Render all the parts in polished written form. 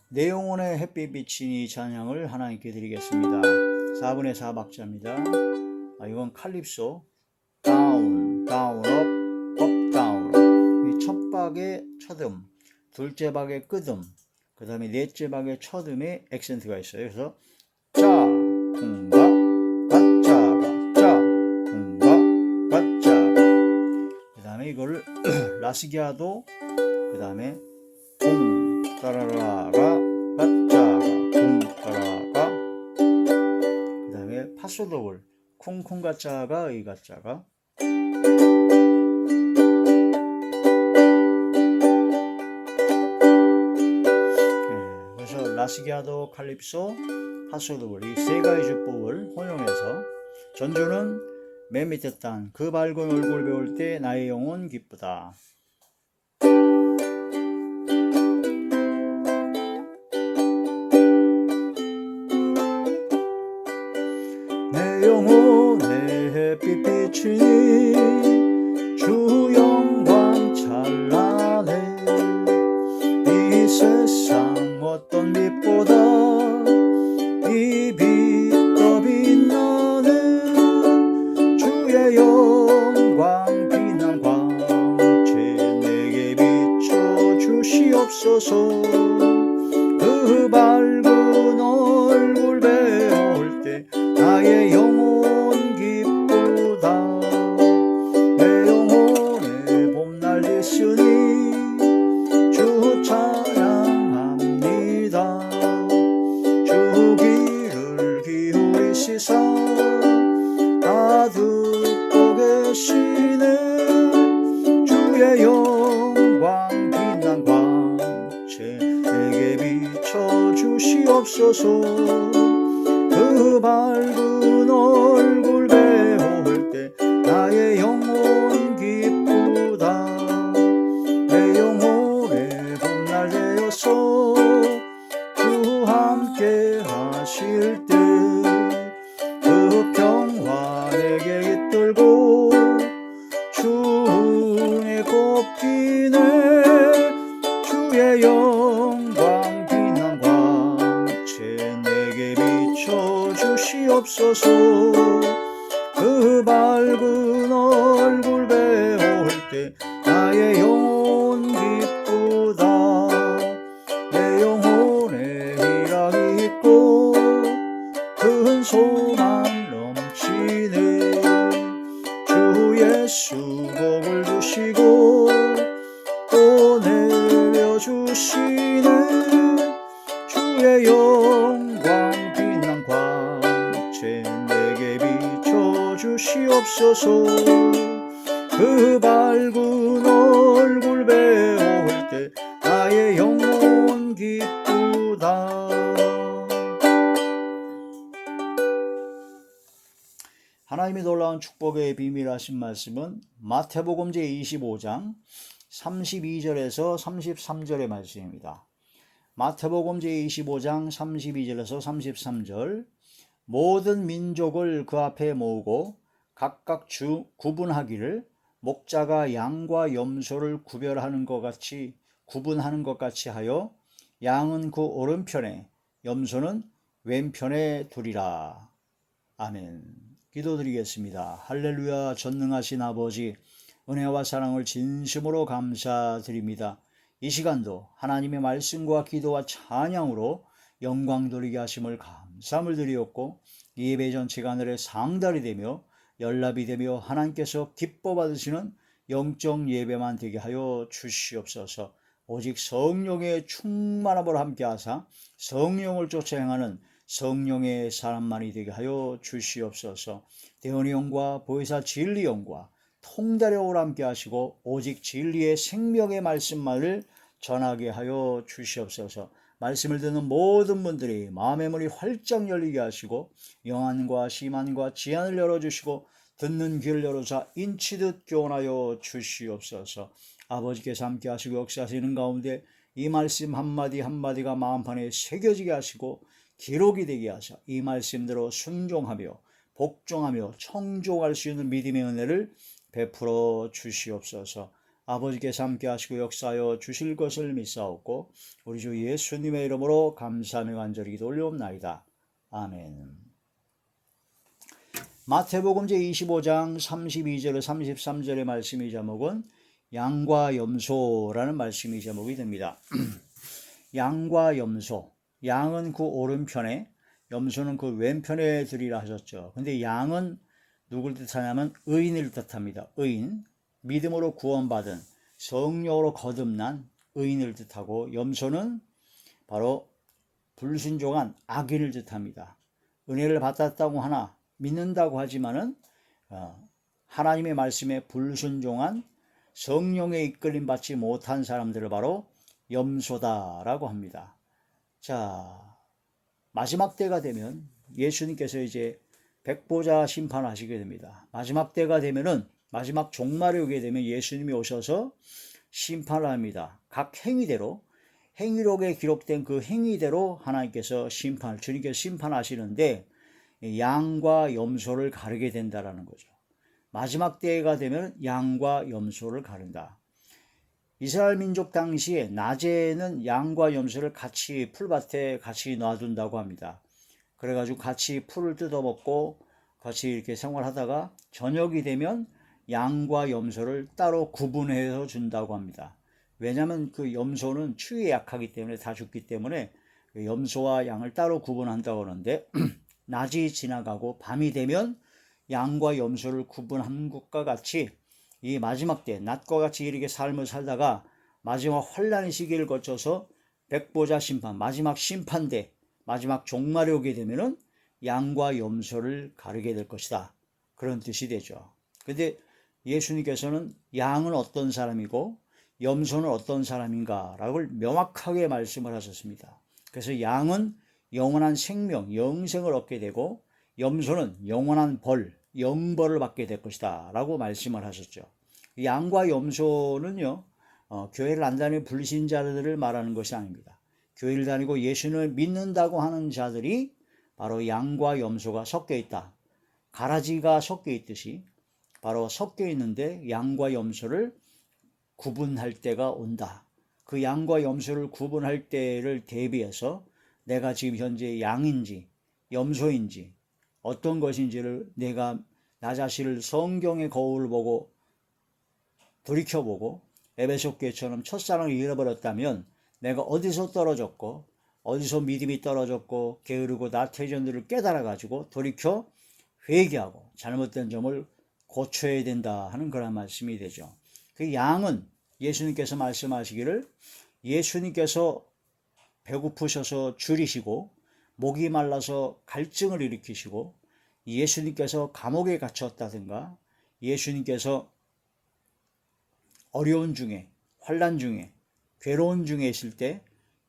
내 영혼의 햇빛 비친 이 찬양을 하나님께 드리겠습니다. 4분의 4 박자입니다. 이건 칼립소 다운, 다운, 업, 다운, 업. 이 첫 박의 첫음, 둘째 박의 끝음, 그 다음에 넷째 박의 첫음에 액센트가 있어요. 그래서 짜, 쿵가, 가짜가, 짜, 쿵가, 가짜가. 그 다음에 이거를 라스기아도, 그 다음에 쿵, 따라라가, 가짜가, 쿵, 따라가. 그 다음에 파소도볼, 쿵쿵 가짜가, 이 가짜가. 그래서 라스기아도, 칼립소, 파소도볼 이 세 가지 주법을 혼용해서 전주는 맨 밑에 땅 그 밝은 얼굴 배울 때 나의 영혼 기쁘다. 내 영혼의 햇빛 비치니 주 영광 찬란해. 이 세상 어떤 빛보다 이 빛 더 빛나는 주의 영광 빛난 광채 내게 비춰 주시옵소서. 그 밝은 얼굴 배울 때 나의 영혼 기쁘다. 내 영혼의 봄날 되시니 주 찬양합니다. 주 귀를 기울이시사 다 듣고 계시네. 주의 영광 빛난 광채 내게 비춰 주시옵소서. 그 밝은 얼굴 배울 때 나의 영혼 기쁘다. 내 영혼의 봄날 되어서 주 함께 하실 때 그 평화 내게 깃들고 주의 꽃피네. 주의 영광 빛난 광채 내게 비춰 주시옵소서. 그 밝은 얼굴 배울 때 나의 영혼 기쁘다. 내 영혼에 희락이 있고 큰 소망 넘치네. 주 예수 복을 주시고 또 내려주시네. 주의 영광 빛난 광채 내게 비춰 주시옵소서. 그 밝은 얼굴 배울 때 나의 영혼 기쁘다. 하나님의 놀라운 축복의 비밀 하신 말씀은 마태복음 제25장 32절에서 33절의 말씀입니다. 마태복음 제25장 32절에서 33절. 모든 민족을 그 앞에 모으고 각각 구분하기를 목자가 양과 염소를 구분하는 것 같이 하여 양은 그 오른편에 염소는 왼편에 두리라. 아멘. 기도드리겠습니다. 할렐루야. 전능하신 아버지, 은혜와 사랑을 진심으로 감사드립니다. 이 시간도 하나님의 말씀과 기도와 찬양으로 영광 돌리게 하심을 감사함을 드리었고, 이 예배 전체가 하늘의 상달이 되며 연락이 되며 하나님께서 기뻐 받으시는 영적 예배만 되게 하여 주시옵소서. 오직 성령의 충만함을 함께 하사 성령을 쫓아 행하는 성령의 사람만이 되게 하여 주시옵소서. 대언의 영과 보혜사 진리 영과 통달력을 함께 하시고 오직 진리의 생명의 말씀만을 전하게 하여 주시옵소서. 말씀을 듣는 모든 분들이 마음의 문이 활짝 열리게 하시고 영안과 심안과 지안을 열어주시고 듣는 귀를 열어서 인치듯 교훈하여 주시옵소서. 아버지께서 함께 하시고 역사하시는 가운데 이 말씀 한마디 한마디가 마음판에 새겨지게 하시고 기록이 되게 하셔 이 말씀대로 순종하며 복종하며 청종할 수 있는 믿음의 은혜를 베풀어 주시옵소서. 아버지께서 함께 하시고 역사하여 주실 것을 믿사옵고 우리 주 예수님의 이름으로 감사하며 간절히 기도 올려옵나이다. 아멘. 마태복음 제25장 32절 33절의 말씀이 제목은 양과 염소라는 말씀이 제목이 됩니다. 양과 염소, 양은 그 오른편에 염소는 그 왼편에 두리라 하셨죠. 근데 양은 누굴 뜻하냐면 의인을 뜻합니다. 의인, 믿음으로 구원받은 성령으로 거듭난 의인을 뜻하고, 염소는 바로 불순종한 악인을 뜻합니다. 은혜를 받았다고 하나 믿는다고 하지만은 하나님의 말씀에 불순종한 성령의 이끌림 받지 못한 사람들을 바로 염소다라고 합니다. 자, 마지막 때가 되면 예수님께서 이제 백보자 심판하시게 됩니다. 마지막 때가 되면은, 마지막 종말에 오게 되면 예수님이 오셔서 심판을 합니다. 각 행위대로, 행위록에 기록된 그 행위대로 하나님께서 주님께서 심판하시는데 양과 염소를 가르게 된다라는 거죠. 마지막 때가 되면 양과 염소를 가른다. 이스라엘 민족 당시에 낮에는 양과 염소를 같이 풀밭에 같이 놔둔다고 합니다. 그래가지고 같이 풀을 뜯어먹고 같이 이렇게 생활하다가 저녁이 되면 양과 염소를 따로 구분해서 준다고 합니다. 왜냐하면 그 염소는 추위에 약하기 때문에 다 죽기 때문에 염소와 양을 따로 구분한다고 하는데 낮이 지나가고 밤이 되면 양과 염소를 구분한 것과 같이 이 마지막 때 낮과 같이 이렇게 삶을 살다가 마지막 환난의 시기를 거쳐서 백보자 심판, 마지막 심판대, 마지막 종말에 오게 되면은 양과 염소를 가르게 될 것이다. 그런 뜻이 되죠. 근데 예수님께서는 양은 어떤 사람이고 염소는 어떤 사람인가라고 명확하게 말씀을 하셨습니다. 그래서 양은 영원한 생명, 영생을 얻게 되고 염소는 영원한 벌, 영벌을 받게 될 것이다 라고 말씀을 하셨죠. 양과 염소는요, 교회를 안 다니는 불신자들을 말하는 것이 아닙니다. 교회를 다니고 예수님을 믿는다고 하는 자들이 바로 양과 염소가 섞여 있다. 가라지가 섞여 있듯이 바로 섞여 있는데 양과 염소를 구분할 때가 온다. 그 양과 염소를 구분할 때를 대비해서 내가 지금 현재 양인지 염소인지 어떤 것인지를 내가 나 자신을 성경의 거울을 보고 돌이켜보고 에베소 교회처럼 첫사랑을 잃어버렸다면 내가 어디서 떨어졌고 어디서 믿음이 떨어졌고 게으르고 나태해졌는지를 깨달아가지고 돌이켜 회개하고 잘못된 점을 고쳐야 된다 하는 그런 말씀이 되죠. 그 양은 예수님께서 말씀하시기를 예수님께서 배고프셔서 줄이시고 목이 말라서 갈증을 일으키시고 예수님께서 감옥에 갇혔다든가 예수님께서 어려운 중에 환난 중에 괴로운 중에 있을 때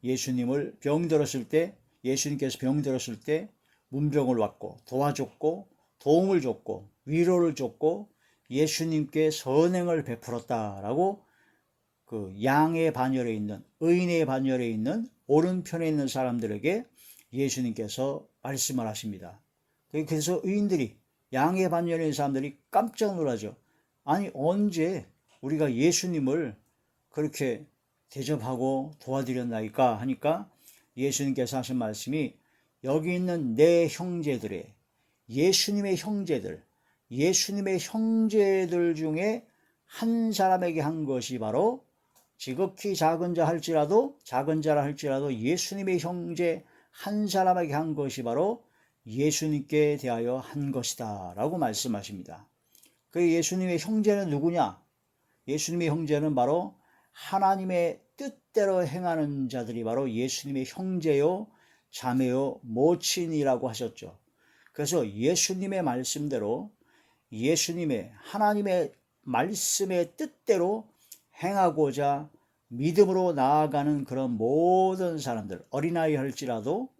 예수님을 병들었을 때 예수님께서 병들었을 때 문병을 왔고 도와줬고 도움을 줬고 위로를 줬고 예수님께 선행을 베풀었다라고 그 양의 반열에 있는 의인의 반열에 있는 오른편에 있는 사람들에게 예수님께서 말씀을 하십니다. 그래서 의인들이 양의 반열에 있는 사람들이 깜짝 놀라죠. 아니 언제 우리가 예수님을 그렇게 대접하고 도와드렸나이까 하니까 예수님께서 하신 말씀이 여기 있는 내 형제들의 예수님의 형제들 중에 한 사람에게 한 것이 바로 지극히 작은 자라 할지라도 예수님의 형제 한 사람에게 한 것이 바로 예수님께 대하여 한 것이다 라고 말씀하십니다. 그 예수님의 형제는 누구냐? 예수님의 형제는 바로 하나님의 뜻대로 행하는 자들이 바로 예수님의 형제요 자매요 모친이라고 하셨죠. 그래서 예수님의 말씀대로 예수님의 하나님의 말씀의 뜻대로 행하고자 믿음으로 나아가는 그런 모든 사람들, 어린아이 할지라도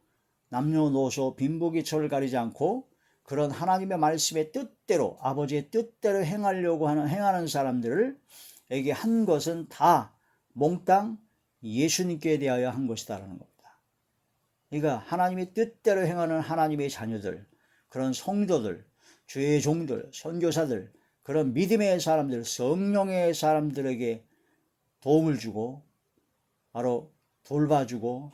남녀노소 빈부귀천을 가리지 않고 그런 하나님의 말씀의 뜻대로 아버지의 뜻대로 행하는 사람들에게 한 것은 다 몽땅 예수님께 대하여 한 것이다라는 겁니다. 그러니까 하나님의 뜻대로 행하는 하나님의 자녀들, 그런 성도들, 주의 종들, 선교사들, 그런 믿음의 사람들, 성령의 사람들에게 도움을 주고 바로 돌봐주고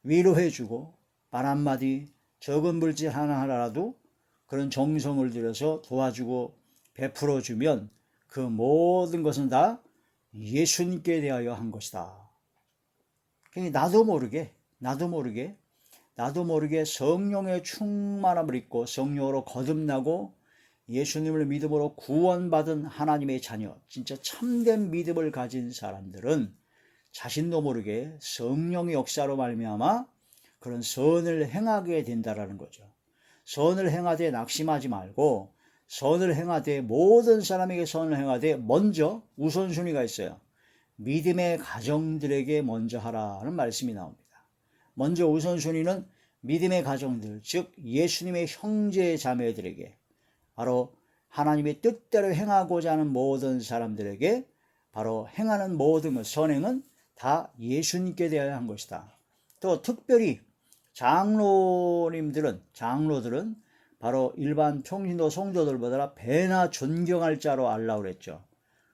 위로해주고 말 한마디 적은 물질 하나라도 그런 정성을 들여서 도와주고 베풀어주면 그 모든 것은 다 예수님께 대하여 한 것이다. 그러니까 나도 모르게 성령의 충만함을 입고 성령으로 거듭나고 예수님을 믿음으로 구원받은 하나님의 자녀, 진짜 참된 믿음을 가진 사람들은 자신도 모르게 성령의 역사로 말미암아 그런 선을 행하게 된다라는 거죠. 선을 행하되 낙심하지 말고 선을 행하되 모든 사람에게 선을 행하되 먼저 우선순위가 있어요. 믿음의 가정들에게 먼저 하라는 말씀이 나옵니다. 먼저 우선순위는 믿음의 가정들, 즉 예수님의 형제 자매들에게 바로 하나님의 뜻대로 행하고자 하는 모든 사람들에게 바로 행하는 모든 것, 선행은 다 예수님께 대하여 한 것이다. 또 특별히 장로들은 바로 일반 평신도 성도들보다 배나 존경할 자로 알라고 그랬죠.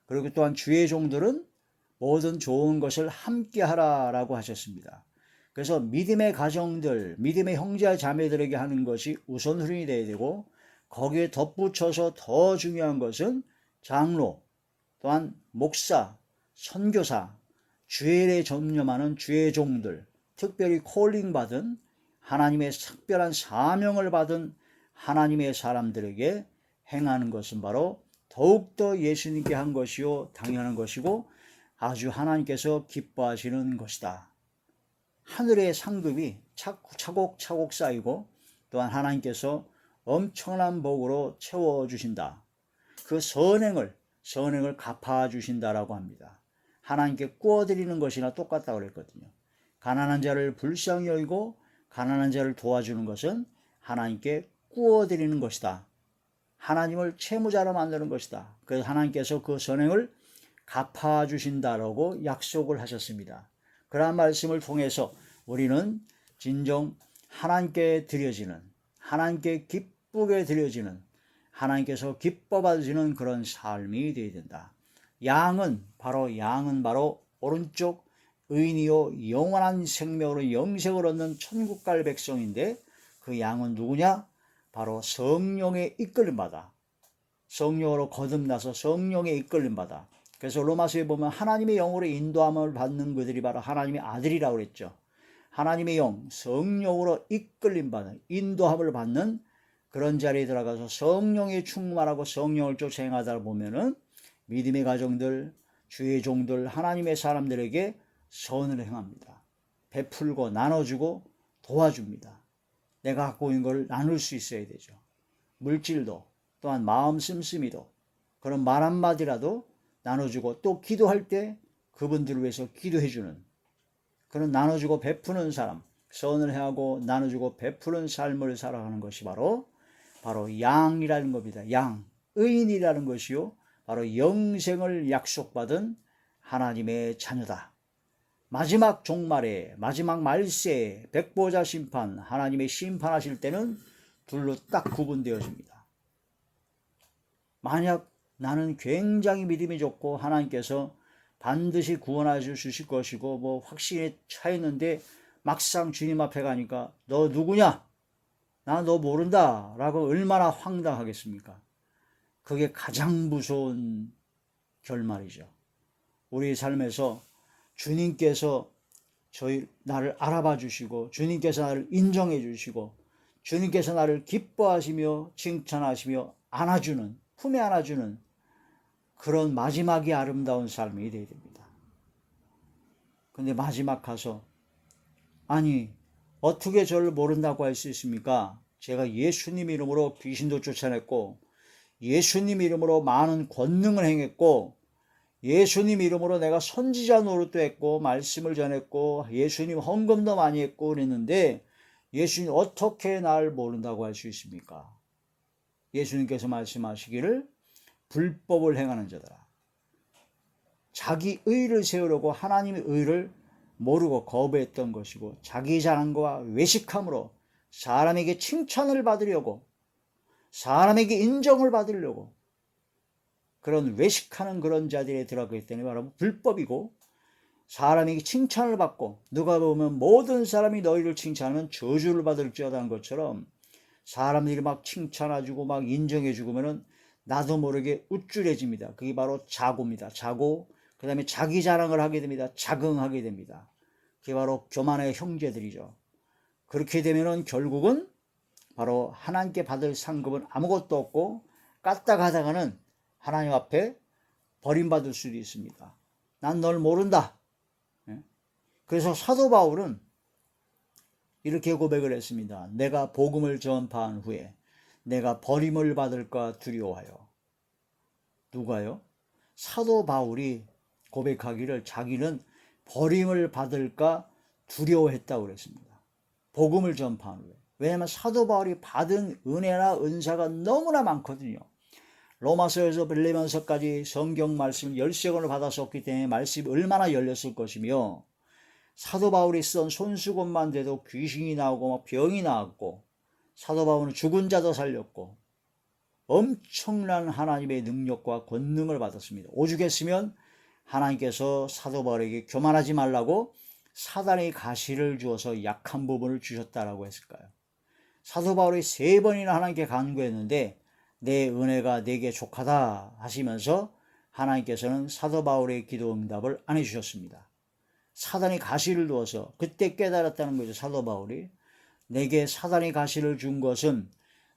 그리고 또한 주의 종들은 모든 좋은 것을 함께 하라라고 하셨습니다. 그래서 믿음의 가정들, 믿음의 형제 자매들에게 하는 것이 우선순위 되어야 되고 거기에 덧붙여서 더 중요한 것은 장로, 또한 목사, 선교사, 주일에 전념하는 주의 종들, 특별히 콜링 받은 하나님의 특별한 사명을 받은 하나님의 사람들에게 행하는 것은 바로 더욱더 예수님께 한 것이요 당연한 것이고 아주 하나님께서 기뻐하시는 것이다. 하늘의 상급이 차곡차곡 쌓이고 또한 하나님께서 엄청난 복으로 채워주신다. 그 선행을 갚아주신다라고 합니다. 하나님께 구워드리는 것이나 똑같다고 그랬거든요. 가난한 자를 불쌍히 여기고 가난한 자를 도와주는 것은 하나님께 구워드리는 것이다. 하나님을 채무자로 만드는 것이다. 그래서 하나님께서 그 선행을 갚아주신다라고 약속을 하셨습니다. 그러한 말씀을 통해서 우리는 진정 하나님께 드려지는, 하나님께 기쁘게 드려지는, 하나님께서 기뻐 받으시는 그런 삶이 되어야 된다. 양은 바로 오른쪽 의인이요 영원한 생명으로 영생을 얻는 천국 갈 백성인데 그 양은 누구냐? 바로 성령에 이끌림 받아 성령으로 거듭나서 성령에 이끌림 받아. 그래서 로마서에 보면 하나님의 영으로 인도함을 받는 그들이 바로 하나님의 아들이라고 그랬죠. 하나님의 영, 성령으로 이끌림 받는, 인도함을 받는 그런 자리에 들어가서 성령에 충만하고 성령을 쫓아 행하다 보면은 믿음의 가정들, 주의 종들, 하나님의 사람들에게 선을 행합니다. 베풀고 나눠주고 도와줍니다. 내가 갖고 있는 걸 나눌 수 있어야 되죠. 물질도 또한 마음 씀씀이도 그런 말 한마디라도 나눠주고 또 기도할 때 그분들을 위해서 기도해주는 그런 나눠주고 베푸는 사람, 선을 행하고 나눠주고 베푸는 삶을 살아가는 것이 바로 양이라는 겁니다. 양, 의인이라는 것이요 바로 영생을 약속받은 하나님의 자녀다. 마지막 종말에 마지막 말세에 백보자 심판, 하나님의 심판하실 때는 둘로 딱 구분되어집니다. 만약 나는 굉장히 믿음이 좋고 하나님께서 반드시 구원하여 주실 것이고 뭐 확신에 차 있는데 막상 주님 앞에 가니까 너 누구냐? 나 너 모른다 라고 얼마나 황당하겠습니까? 그게 가장 무서운 결말이죠. 우리 삶에서 주님께서 나를 알아봐 주시고 주님께서 나를 인정해 주시고 주님께서 나를 기뻐하시며 칭찬하시며 안아주는, 품에 안아주는 그런 마지막이 아름다운 삶이 되어야 됩니다. 근데 마지막 가서 아니 어떻게 저를 모른다고 할 수 있습니까? 제가 예수님 이름으로 귀신도 쫓아냈고 예수님 이름으로 많은 권능을 행했고 예수님 이름으로 내가 선지자 노릇도 했고 말씀을 전했고 예수님 헌금도 많이 했고 그랬는데 예수님 어떻게 날 모른다고 할 수 있습니까? 예수님께서 말씀하시기를 불법을 행하는 자들아, 자기 의를 세우려고 하나님의 의를 모르고 거부했던 것이고 자기 자랑과 외식함으로 사람에게 칭찬을 받으려고 사람에게 인정을 받으려고 그런 외식하는 그런 자들에 들어가기 때문에 바로 불법이고, 사람이 칭찬을 받고 누가 보면 모든 사람이 너희를 칭찬하면 저주를 받을지어다는 것처럼 사람들이 막 칭찬해주고 막 인정해주면은 나도 모르게 우쭐해집니다. 그게 바로 자고입니다. 자고, 그 다음에 자기 자랑을 하게 됩니다. 자긍하게 됩니다. 그게 바로 교만의 형제들이죠. 그렇게 되면은 결국은 바로 하나님께 받을 상급은 아무것도 없고 까딱하다가는 하나님 앞에 버림받을 수도 있습니다. 난 널 모른다. 그래서 사도 바울은 이렇게 고백을 했습니다. 내가 복음을 전파한 후에 내가 버림을 받을까 두려워하여. 누가요? 사도 바울이 고백하기를 자기는 버림을 받을까 두려워했다고 그랬습니다. 복음을 전파한 후에. 왜냐하면 사도 바울이 받은 은혜나 은사가 너무나 많거든요. 로마서에서 빌레몬서까지 성경 말씀 13권을 받았었기 때문에 말씀이 얼마나 열렸을 것이며, 사도 바울이 쓰던 손수건만 돼도 귀신이 나오고 병이 나왔고, 사도 바울은 죽은 자도 살렸고 엄청난 하나님의 능력과 권능을 받았습니다. 오죽했으면 하나님께서 사도 바울에게 교만하지 말라고 사단의 가시를 주어서 약한 부분을 주셨다라고 했을까요? 사도 바울이 3번이나 하나님께 간구했는데 내 은혜가 내게 족하다 하시면서 하나님께서는 사도 바울의 기도 응답을 안 해주셨습니다. 사단이 가시를 두어서 그때 깨달았다는 거죠. 사도 바울이 내게 사단이 가시를 준 것은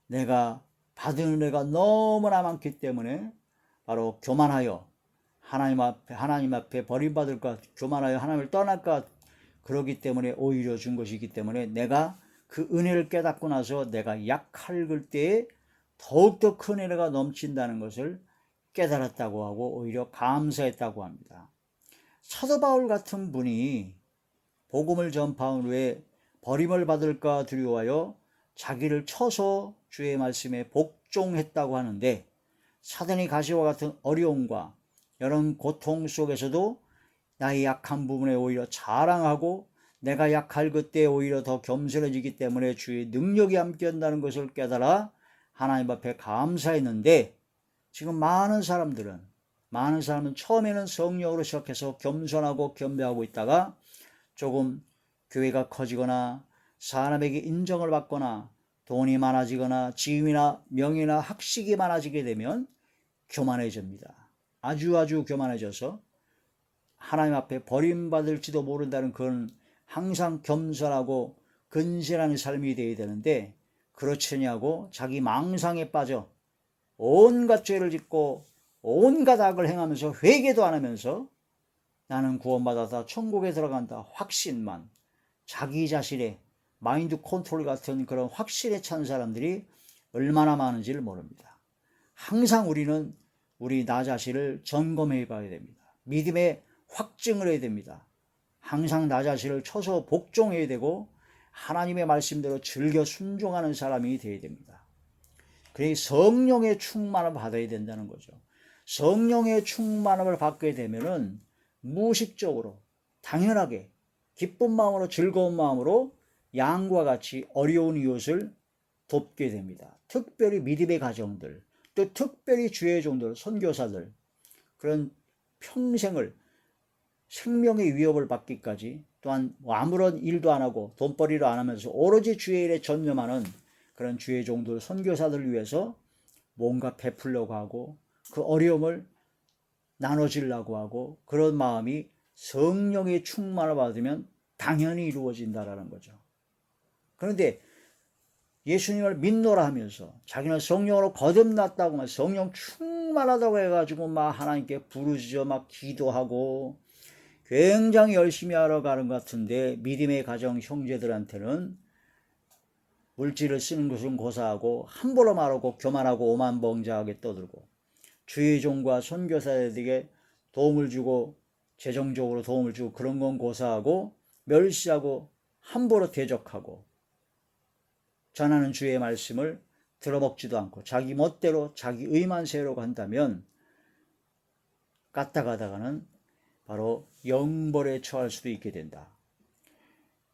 내가 받은 은혜가 너무나 많기 때문에 바로 교만하여 하나님 앞에 버림받을까, 교만하여 하나님을 떠날까, 그러기 때문에 오히려 준 것이기 때문에 내가 그 은혜를 깨닫고 나서 내가 약할 때에 더욱더 큰 은혜가 넘친다는 것을 깨달았다고 하고 오히려 감사했다고 합니다. 사도 바울 같은 분이 복음을 전파한 후에 버림을 받을까 두려워하여 자기를 쳐서 주의 말씀에 복종했다고 하는데, 사단의 가시와 같은 어려움과 이런 고통 속에서도 나의 약한 부분에 오히려 자랑하고 내가 약할 그때 오히려 더 겸손해지기 때문에 주의 능력이 함께한다는 것을 깨달아 하나님 앞에 감사했는데, 지금 많은 사람은 처음에는 성령으로 시작해서 겸손하고 겸비하고 있다가 조금 교회가 커지거나 사람에게 인정을 받거나 돈이 많아지거나 지위나 명예나 학식이 많아지게 되면 교만해집니다. 아주 교만해져서 하나님 앞에 버림받을지도 모른다는 그런 항상 겸손하고 근실한 삶이 되어야 되는데, 그렇지냐고 자기 망상에 빠져 온갖 죄를 짓고 온갖 악을 행하면서 회개도 안 하면서 나는 구원받아서 천국에 들어간다 확신만, 자기 자신의 마인드 컨트롤 같은 그런 확신에 찬 사람들이 얼마나 많은지를 모릅니다. 항상 우리는 나 자신을 점검해 봐야 됩니다. 믿음의 확증을 해야 됩니다. 항상 나 자신을 쳐서 복종해야 되고 하나님의 말씀대로 즐겨 순종하는 사람이 되어야 됩니다. 그래서 성령의 충만을 받아야 된다는 거죠. 성령의 충만을 받게 되면은 무의식적으로 당연하게 기쁜 마음으로 즐거운 마음으로 양과 같이 어려운 이웃을 돕게 됩니다. 특별히 믿음의 가정들, 또 특별히 주의 종들, 선교사들, 그런 평생을 생명의 위협을 받기까지, 또한 아무런 일도 안 하고 돈벌이도 안 하면서 오로지 주의 일에 전념하는 그런 주의 종들, 선교사들을 위해서 뭔가 베풀려고 하고 그 어려움을 나눠주려고 하고, 그런 마음이 성령의 충만을 받으면 당연히 이루어진다라는 거죠. 그런데 예수님을 믿노라 하면서 자기는 성령으로 거듭났다고 막 성령 충만하다고 해가지고 막 하나님께 부르짖어 막 기도하고 굉장히 열심히 하러 가는 것 같은데, 믿음의 가정 형제들한테는 물질을 쓰는 것은 고사하고 함부로 말하고 교만하고 오만벙자하게 떠들고, 주의 종과 선교사들에게 도움을 주고 재정적으로 도움을 주고 그런 건 고사하고 멸시하고 함부로 대적하고, 전하는 주의 말씀을 들어먹지도 않고 자기 멋대로 자기 의만 세우려고 한다면 까딱하다가는 바로 영벌에 처할 수도 있게 된다.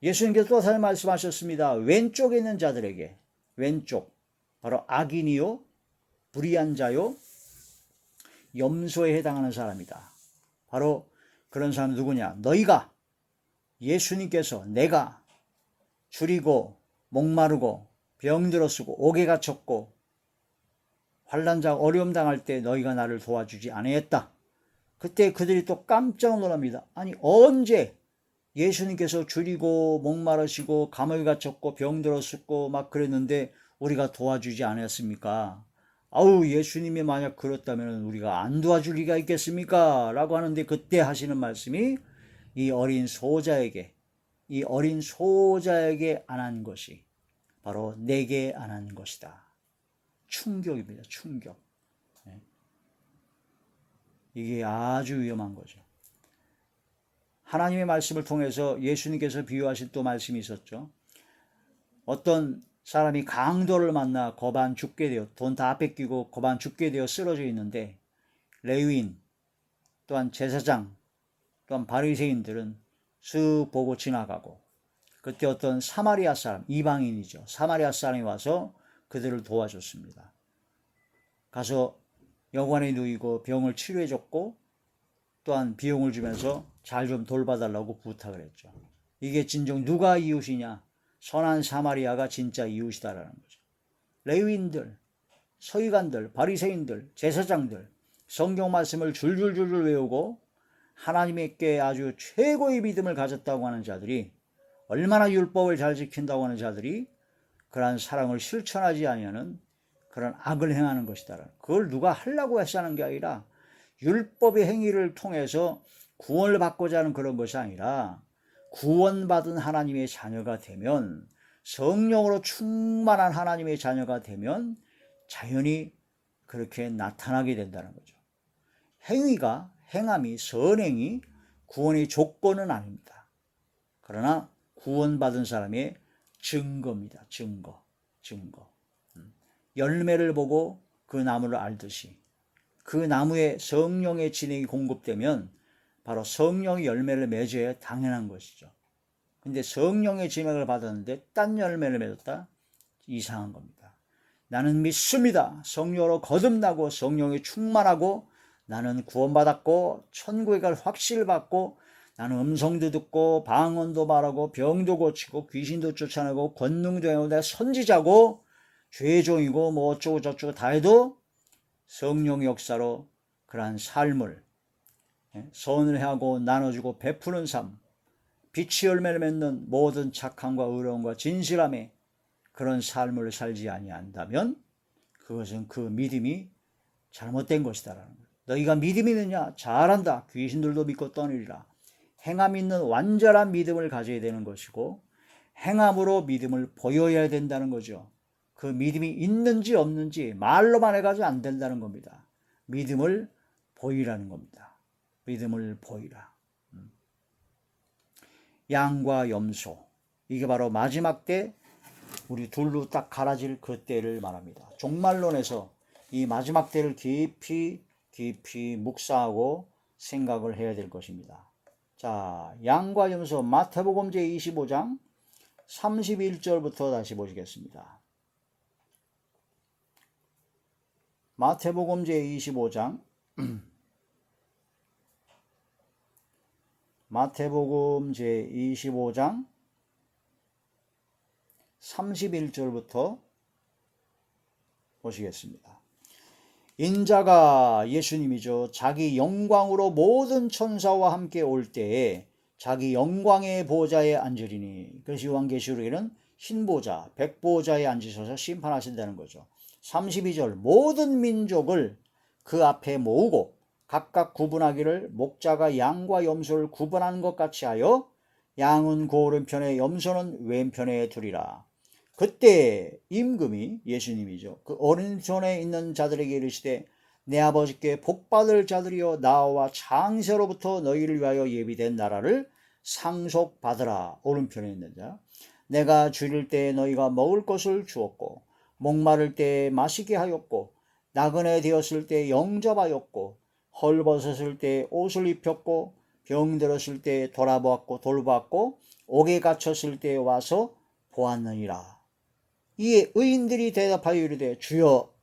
예수님께서 또 다시 말씀하셨습니다. 왼쪽에 있는 자들에게, 왼쪽 바로 악인이요 불의한 자요 염소에 해당하는 사람이다. 바로 그런 사람 누구냐? 너희가 예수님께서 내가 줄이고 목마르고 병들어 쓰고 옥에 갇혔고 환난자 어려움 당할 때 너희가 나를 도와주지 아니했다. 그때 그들이 또 깜짝 놀랍니다. 아니 언제 예수님께서 줄이고 목마르시고 감옥에 갇혔고 병들어 쓰고 막 그랬는데 우리가 도와주지 않았습니까? 아우 예수님이 만약 그렇다면 우리가 안 도와줄 리가 있겠습니까? 라고 하는데 그때 하시는 말씀이 이 어린 소자에게 안 한 것이 바로 내게 안 한 것이다. 충격입니다. 충격. 이게 아주 위험한 거죠. 하나님의 말씀을 통해서 예수님께서 비유하신 또 말씀이 있었죠. 어떤 사람이 강도를 만나 거반 죽게 되어 돈 다 뺏기고 거반 죽게 되어 쓰러져 있는데 레위인 또한 제사장 또한 바리새인들은 쓱 보고 지나가고 그때 어떤 사마리아 사람 이방인이죠. 사마리아 사람이 와서 그들을 도와줬습니다. 가서 여관에 누이고 병을 치료해 줬고 또한 비용을 주면서 잘 좀 돌봐달라고 부탁을 했죠. 이게 진정 누가 이웃이냐? 선한 사마리아가 진짜 이웃이다라는 거죠. 레위인들, 서기관들, 바리새인들, 제사장들 성경 말씀을 줄줄줄줄 외우고 하나님께 아주 최고의 믿음을 가졌다고 하는 자들이 얼마나 율법을 잘 지킨다고 하는 자들이 그러한 사랑을 실천하지 아니하는 그런 악을 행하는 것이다. 그걸 누가 하려고 해서 하는 게 아니라 율법의 행위를 통해서 구원을 받고자 하는 그런 것이 아니라 구원받은 하나님의 자녀가 되면 성령으로 충만한 하나님의 자녀가 되면 자연히 그렇게 나타나게 된다는 거죠. 행함이 선행이 구원의 조건은 아닙니다. 그러나 구원받은 사람의 증거입니다. 증거. 열매를 보고 그 나무를 알듯이 그 나무에 성령의 진액이 공급되면 바로 성령의 열매를 맺어야 당연한 것이죠. 근데 성령의 진액을 받았는데 딴 열매를 맺었다? 이상한 겁니다. 나는 믿습니다. 성령으로 거듭나고 성령이 충만하고 나는 구원받았고 천국에 갈 확신을 받고 나는 음성도 듣고 방언도 말하고 병도 고치고 귀신도 쫓아내고 권능도 행하고 내가 선지자고 죄종이고 뭐 어쩌고 저쩌고 다 해도 성령의 역사로 그러한 삶을 선을 하고 나눠주고 베푸는 삶, 빛의 열매를 맺는 모든 착함과 의로움과 진실함에 그런 삶을 살지 아니한다면 그것은 그 믿음이 잘못된 것이다라는 거예요. 너희가 믿음이 있느냐? 잘한다. 귀신들도 믿고 떠내리라. 행함 있는 완전한 믿음을 가져야 되는 것이고 행함으로 믿음을 보여야 된다는 거죠. 그 믿음이 있는지 없는지 말로만 해가지고 안 된다는 겁니다. 믿음을 보이라는 겁니다. 믿음을 보이라. 양과 염소, 이게 바로 마지막 때 우리 둘로 딱 갈라질 그 때를 말합니다. 종말론에서 이 마지막 때를 깊이 묵상하고 생각을 해야 될 것입니다. 자, 양과 염소 마태복음 제25장 31절부터 다시 보시겠습니다. 마태복음 제25장 마태복음 제25장 31절부터 보시겠습니다. 인자가 예수님이죠. 자기 영광으로 모든 천사와 함께 올 때에 자기 영광의 보좌에 앉으리니, 그래서 요한계시록에는 흰 보좌, 백 보좌에 앉으셔서 심판하신다는 거죠. 32절 모든 민족을 그 앞에 모으고 각각 구분하기를 목자가 양과 염소를 구분하는 것 같이 하여 양은 그 오른편에 염소는 왼편에 두리라. 그때 임금이 예수님이죠. 그 오른손에 있는 자들에게 이르시되 내 아버지께 복받을 자들이여 나와 창세로부터 너희를 위하여 예비된 나라를 상속받으라. 오른편에 있는 자. 내가 줄일 때 너희가 먹을 것을 주었고 목마를 때 마시게 하였고 나그네 되었을 때 영접하였고 헐벗었을 때 옷을 입혔고 병들었을 때 돌아보았고 돌보았고 옥에 갇혔을 때 와서 보았느니라. 이에 의인들이 대답하여 이르되 주여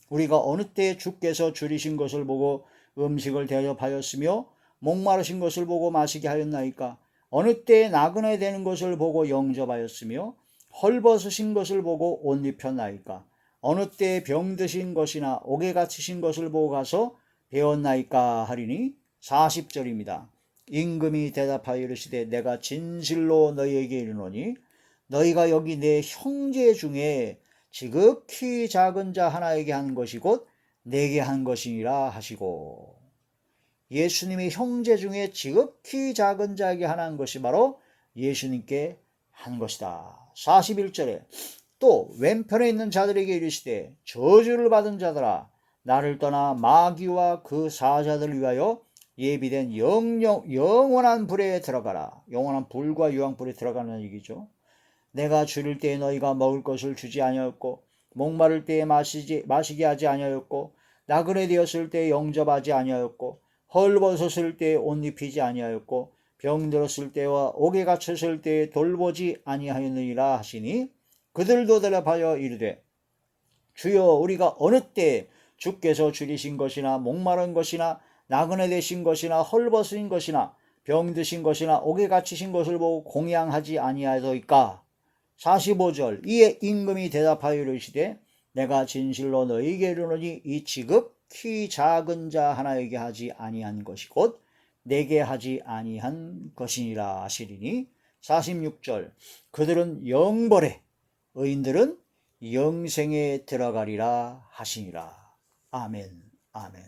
우리가 어느 때 주께서 줄이신 것을 보고 음식을 대접하였으며 목마르신 것을 보고 마시게 하였나이까? 어느 때에 나그네 되는 것을 보고 영접하였으며 헐벗으신 것을 보고 옷 입혔나이까? 어느 때에 병드신 것이나 옥에 갇히신 것을 보고 가서 배웠나이까 하리니 40절입니다. 임금이 대답하여 이르시되 내가 진실로 너희에게 이르노니 너희가 여기 내 형제 중에 지극히 작은 자 하나에게 한 것이 곧 내게 한 것이니라 하시고, 예수님의 형제 중에 지극히 작은 자에게 하나 한 것이 바로 예수님께 한 것이다. 41절에 또 왼편에 있는 자들에게 이르시되 저주를 받은 자들아 나를 떠나 마귀와 그 사자들을 위하여 예비된 영원한 불에 들어가라. 영원한 불과 유황불에 들어가는 얘기죠. 내가 줄일 때에 너희가 먹을 것을 주지 아니하였고 목마를 때에 마시게 하지 아니하였고 나그네 되었을 때에 영접하지 아니하였고 헐벗었을 때에 옷 입히지 아니하였고 병들었을 때와 옥에 갇혔을 때에 돌보지 아니하였느니라 하시니, 그들도 대답하여 이르되 주여 우리가 어느 때에 주께서 줄이신 것이나 목마른 것이나 나그네 되신 것이나 헐벗은 것이나 병드신 것이나 옥에 갇히신 것을 보고 공양하지 아니하였더이까? 45절 이에 임금이 대답하여 이르시되 내가 진실로 너희에게 이르노니 이 지극히 작은 자 하나에게 하지 아니한 것이 곧 내게 하지 아니한 것이니라 하시리니 46절 그들은 영벌에 의인들은 영생에 들어가리라 하시니라. 아멘. 아멘.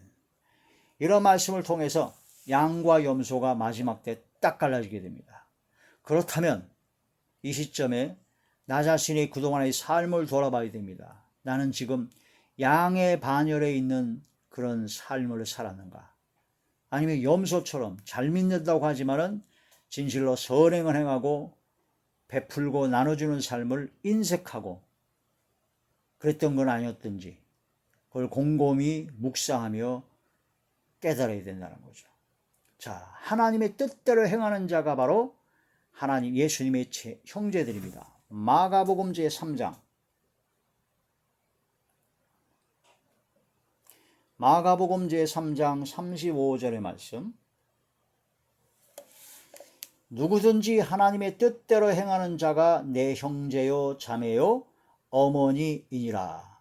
이런 말씀을 통해서 양과 염소가 마지막 때 딱 갈라지게 됩니다. 그렇다면 이 시점에 나 자신의 그동안의 삶을 돌아봐야 됩니다. 나는 지금 양의 반열에 있는 그런 삶을 살았는가? 아니면 염소처럼 잘 믿는다고 하지만은 진실로 선행을 행하고 베풀고 나눠주는 삶을 인색하고 그랬던 건 아니었든지, 그걸 곰곰이 묵상하며 깨달아야 된다는 거죠. 자, 하나님의 뜻대로 행하는 자가 바로 하나님 예수님의 형제들입니다. 마가복음 제3장 마가복음 제3장 35절의 말씀, 누구든지 하나님의 뜻대로 행하는 자가 내 형제요 자매요 어머니이니라.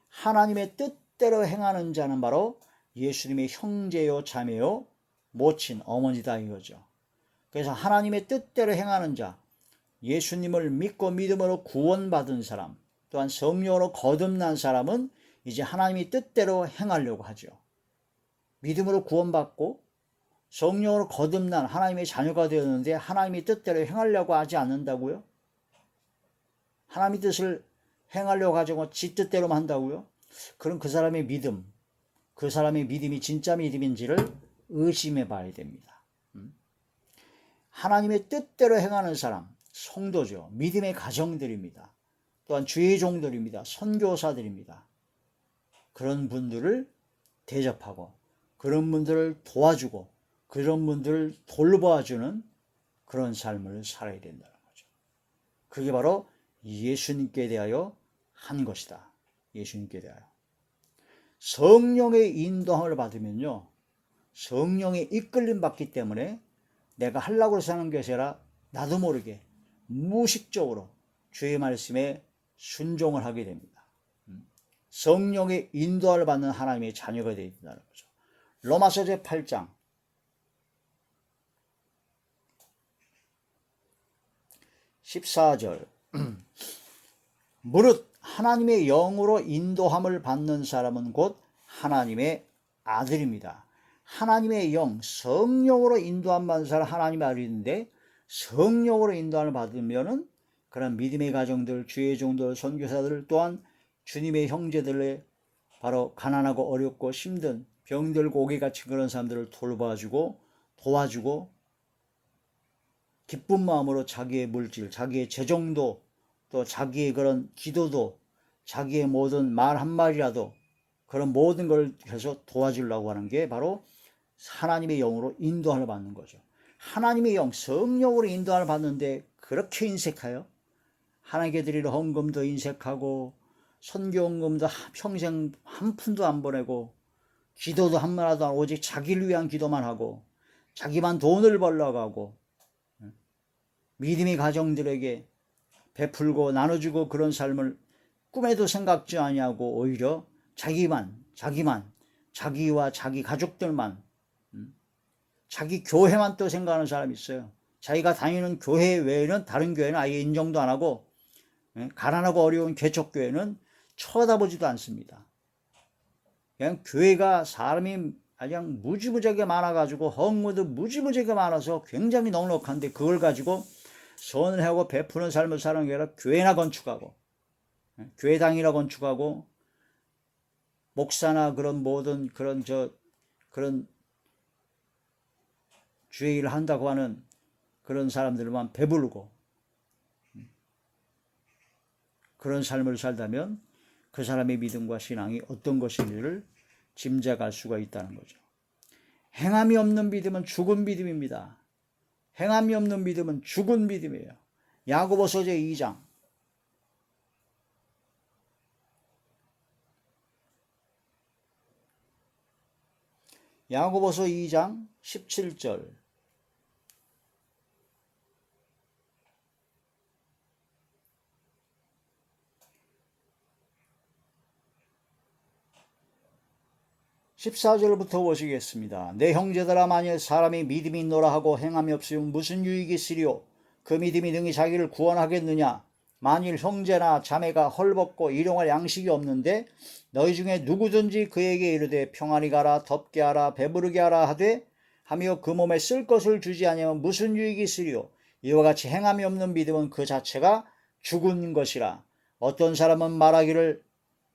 하나님의 뜻대로 행하는 자는 바로 예수님의 형제요 자매요 모친 어머니다 이거죠. 그래서 하나님의 뜻대로 행하는 자, 예수님을 믿고 믿음으로 구원받은 사람, 또한 성령으로 거듭난 사람은 이제 하나님의 뜻대로 행하려고 하죠. 믿음으로 구원받고 성령으로 거듭난 하나님의 자녀가 되었는데 하나님의 뜻대로 행하려고 하지 않는다고요? 하나님의 뜻을 행하려고 하자고 지 뜻대로만 한다고요? 그럼 그 사람의 믿음, 그 사람의 믿음이 진짜 믿음인지를 의심해 봐야 됩니다. 하나님의 뜻대로 행하는 사람, 성도죠. 믿음의 가정들입니다. 또한 주의 종들입니다. 선교사들입니다. 그런 분들을 대접하고 그런 분들을 도와주고 그런 분들을 돌봐주는 그런 삶을 살아야 된다는 거죠. 그게 바로 예수님께 대하여 한 것이다. 예수님께 대하여. 성령의 인도함을 받으면요, 성령의 이끌림 받기 때문에 내가 하려고 해서 하는 것이 아니라 나도 모르게 무의식적으로 주의 말씀에 순종을 하게 됩니다. 성령의 인도함을 받는 하나님의 자녀가 되어야 된다는 거죠. 로마서 제8장 14절 무릇 하나님의 영으로 인도함을 받는 사람은 곧 하나님의 아들입니다. 하나님의 영, 성령으로 인도함 받는 사람 하나님의 아들인데, 성령으로 인도함을 받으면은 그런 믿음의 가정들, 주의 종들, 선교사들, 또한 주님의 형제들의 바로 가난하고 어렵고 힘든 병들고 옥에 갇힌 그런 사람들을 돌봐주고 도와주고 기쁜 마음으로 자기의 물질, 자기의 재정도, 또 자기의 그런 기도도, 자기의 모든 말 한마디라도 그런 모든 걸 해서 도와주려고 하는 게 바로 하나님의 영으로 인도함을 받는 거죠. 하나님의 영, 성령으로 인도함을 받는데 그렇게 인색해요? 하나님께 드리는 헌금도 인색하고 선교 헌금도 평생 한 푼도 안 보내고 기도도 한마디도 안 하고 오직 자기를 위한 기도만 하고 자기만 돈을 벌려고 하고 믿음의 가정들에게 베풀고 나눠주고 그런 삶을 꿈에도 생각지 아니하고 오히려 자기만 자기와 자기 가족들만 자기 교회만 또 생각하는 사람이 있어요. 자기가 다니는 교회 외에는 다른 교회는 아예 인정도 안 하고 가난하고 어려운 개척교회는 쳐다보지도 않습니다. 그냥 교회가 사람이 그냥 무지무지하게 많아가지고 헌금도 무지무지하게 많아서 굉장히 넉넉한데 그걸 가지고 선을 하고 베푸는 삶을 사는 게 아니라 교회나 건축하고 교회당이나 건축하고 목사나 그런 모든 그런 주의 일을 한다고 하는 그런 사람들만 배부르고 그런 삶을 살다면 그 사람의 믿음과 신앙이 어떤 것인지를 짐작할 수가 있다는 거죠. 행함이 없는 믿음은 죽은 믿음입니다. 행함이 없는 믿음은 죽은 믿음이에요. 야고보서 제2장 야고보서 2장 17절 14절부터 보시겠습니다. 내 형제들아 만일 사람이 믿음이 있노라 하고 행함이 없으면 무슨 유익이 있으리요? 그 믿음이 능히 자기를 구원하겠느냐? 만일 형제나 자매가 헐벗고 일용할 양식이 없는데 너희 중에 누구든지 그에게 이르되 평안히 가라 덥게 하라 배부르게 하라 하되 하며 그 몸에 쓸 것을 주지 아니하면 무슨 유익이 있으리요? 이와 같이 행함이 없는 믿음은 그 자체가 죽은 것이라. 어떤 사람은 말하기를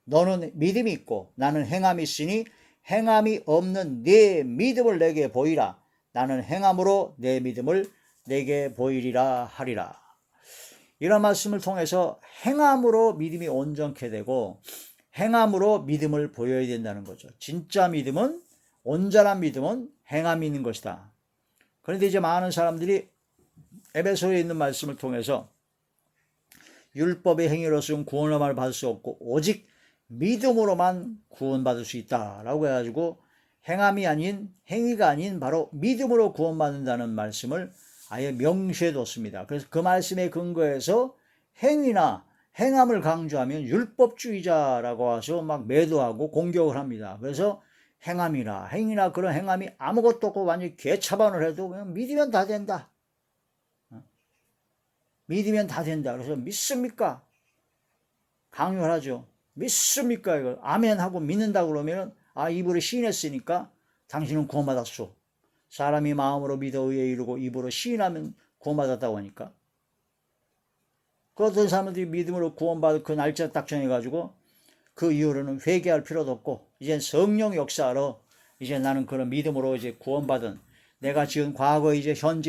너는 믿음이 있고 나는 행함이 있으니 행함이 없는 네 믿음을 내게 보이라. 나는 행함으로 내 믿음을 내게 보이리라 하리라. 이런 말씀을 통해서 행함으로 믿음이 온전케 되고 행함으로 믿음을 보여야 된다는 거죠. 진짜 믿음은, 온전한 믿음은 행함이 있는 것이다. 그런데 이제 많은 사람들이 에베소에 있는 말씀을 통해서 율법의 행위로서는 구원을 받을 수 없고 오직 믿음으로만 구원받을 수 있다라고 해가지고 행함이 아닌, 행위가 아닌 바로 믿음으로 구원받는다는 말씀을 아예 명시해 뒀습니다. 그래서 그 말씀에 근거해서 행위나 행함을 강조하면 율법주의자라고 해서 막 매도하고 공격을 합니다. 그래서 행함이나 행위나 그런 행함이 아무것도 없고 완전히 개차반을 해도 그냥 믿으면 다 된다. 믿으면 다 된다. 그래서 믿습니까? 강요를 하죠. 믿습니까? 이걸 아멘 하고 믿는다 그러면 입으로 시인했으니까 당신은 구원받았소. 사람이 마음으로 믿어 의에 이르고 입으로 시인하면 구원받았다고 하니까. 그 어떤 사람들이 믿음으로 구원받을 그 날짜 딱 정해가지고 그 이후로는 회개할 필요도 없고 이제 성령 역사로 이제 나는 그런 믿음으로 이제 구원받은 내가 지은 과거 이제 현재